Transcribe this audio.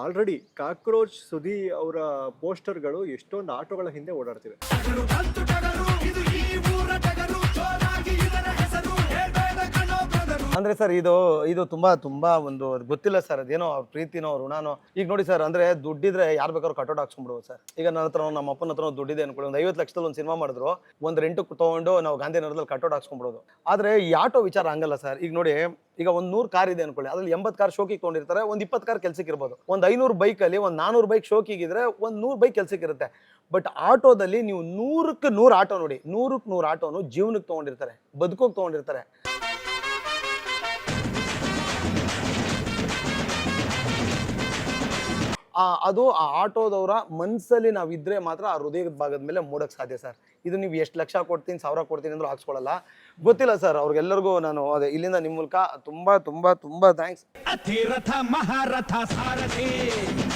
Already cockroach ಸುದಿ ಅವರ ಪೋಸ್ಟರ್ಗಳು ಎಷ್ಟೊಂದು ಆಟೋಗಳ ಹಿಂದೆ ಓಡಾಡ್ತಿವೆ. ಅಂದ್ರೆ ಸರ್ ಇದು ತುಂಬಾ ಒಂದು ಗೊತ್ತಿಲ್ಲ ಸರ್, ಅದೇನೋ ಅವ್ರ ಪ್ರೀತಿನೋ ಋಣನೋ. ಈಗ ನೋಡಿ ಸರ್, ಅಂದ್ರೆ ದುಡ್ಡಿದ್ರೆ ಯಾರು ಬೇಕಾದ್ರೂ ಕಟೌಟ್ ಹಾಕ್ಸ್ಕೊಂಡ್ಬಿಡ್ಬೋದು ಸರ್. ಈಗ ನನ್ನ ಹತ್ರ ನಮ್ಮ ಅಪ್ಪನ ಹತ್ರ ದುಡ್ಡಿದೆ ಅನ್ಕೊಳ್ಳಿ, ಒಂದು 50 ಲಕ್ಷದಲ್ಲಿ ಒಂದು ಸಿನಿಮಾ ಮಾಡಿದ್ರು, ಒಂದು ರೆಂಟಕ್ಕೆ ತಗೊಂಡು ನಾವು ಗಾಂಧಿನಗರದಲ್ಲಿ ಕಟೌಟ್ ಹಾಕ್ಸ್ಕೊಂಡ್ಬಿಡೋದು. ಆದ್ರೆ ಈ ಆಟೋ ವಿಚಾರ ಹಂಗಲ್ಲ ಸರ್. ಈಗ ನೋಡಿ, ಈಗ ಒಂದು 100 ಕಾರ್ ಇದೆ ಅನ್ಕೊಳ್ಳಿ, ಅದ್ರಲ್ಲಿ 80 ಕಾರ್ ಶೋಕಿಗೆ ತಗೊಂಡಿರ್ತಾರೆ, ಒಂದು 20 ಕಾರ್ ಕೆಲ್ಸಕ್ಕೆ ಇರ್ಬೋದು. ಒಂದು 500 ಬೈಕಲ್ಲಿ ಒಂದು 400 ಬೈಕ್ ಶೋಕಿಗಿದ್ರೆ ಒಂದು 100 ಬೈಕ್ ಕೆಲ್ಸಕ್ಕೆ ಇರುತ್ತೆ. ಬಟ್ ಆಟೋದಲ್ಲಿ ನೀವು 100ಕ್ಕೆ 100 ಆಟೋ ನೋಡಿ, 100ಕ್ಕೆ 100 ಆಟೋನು ಜೀವನಕ್ಕೆ ತಗೊಂಡಿರ್ತಾರೆ, ಬದುಕೋಗಿ ತಗೊಂಡಿರ್ತಾರೆ. ಅದು ಆ ಆಟೋದವರ ಮನಸ್ಸಲ್ಲಿ ನಾವಿದ್ರೆ ಮಾತ್ರ ಆ ಹೃದಯದ ಭಾಗದ ಮೇಲೆ ಮೂಡಕ್ಕೆ ಸಾಧ್ಯ ಸರ್. ಇದು ನೀವು ಎಷ್ಟು ಲಕ್ಷ ಕೊಡ್ತೀನಿ, 1000 ಕೊಡ್ತೀನಿ ಅಂದ್ರೂ ಹಾಕ್ಸ್ಕೊಳ್ಳಲ್ಲ. ಗೊತ್ತಿಲ್ಲ ಸರ್, ಅವ್ರಿಗೆಲ್ಲರಿಗೂ ನಾನು ಅದೇ ಇಲ್ಲಿಂದ ನಿಮ್ಮ ಮೂಲಕ ತುಂಬಾ ಥ್ಯಾಂಕ್ಸ್.